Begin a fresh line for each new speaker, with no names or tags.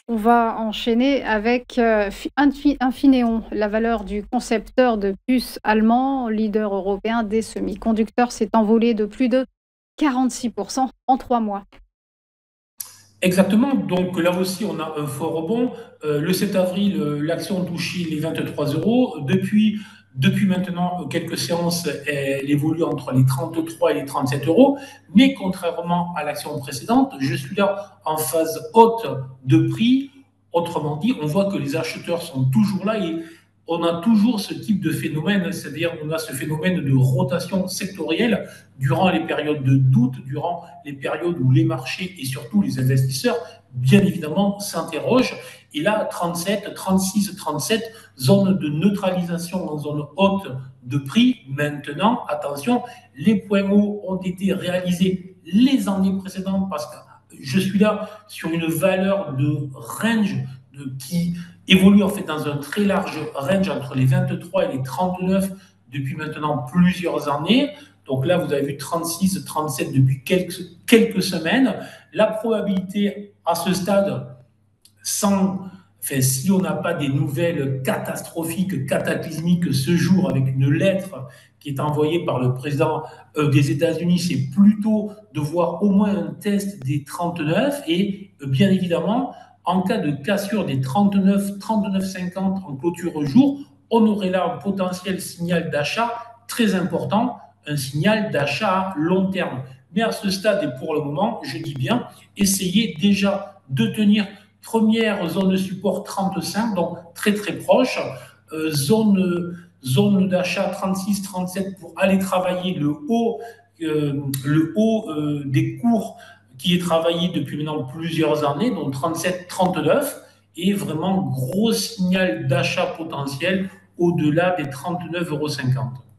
On va enchaîner avec, Infineon. La valeur du concepteur de puces allemand, leader européen des semi-conducteurs, s'est envolée de plus de 46 en 3 mois.
Exactement, donc là aussi on a un fort rebond. Le 7 avril, l'action touchait les 23 euros. Depuis maintenant quelques séances, elle évolue entre les 33 et les 37 euros. Mais contrairement à l'action précédente, je suis là en phase haute de prix. Autrement dit, on voit que les acheteurs sont toujours là et on a toujours ce type de phénomène, c'est-à-dire on a ce phénomène de rotation sectorielle durant les périodes de doute, durant les périodes où les marchés et surtout les investisseurs, bien évidemment, s'interrogent. Et là, 37, 36, 37, zone de neutralisation en zone haute de prix. Maintenant, attention, les points hauts ont été réalisés les années précédentes parce que je suis là sur une valeur de range qui évolue en fait dans un très large range entre les 23 et les 39 depuis maintenant plusieurs années. Donc là, vous avez vu 36, 37 depuis quelques semaines. La probabilité à ce stade, si on n'a pas des nouvelles catastrophiques, cataclysmiques ce jour avec une lettre qui est envoyée par le président des États-Unis, c'est plutôt de voir au moins un test des 39 et bien évidemment, en cas de cassure des 39, 39,50 en clôture jour, on aurait là un potentiel signal d'achat très important, un signal d'achat à long terme. Mais à ce stade et pour le moment, je dis bien, essayez déjà de tenir première zone de support 35, donc très très proche, zone d'achat 36-37 pour aller travailler le haut des cours qui est travaillé depuis maintenant plusieurs années, donc 37-39, et vraiment gros signal d'achat potentiel au-delà des 39,50 €.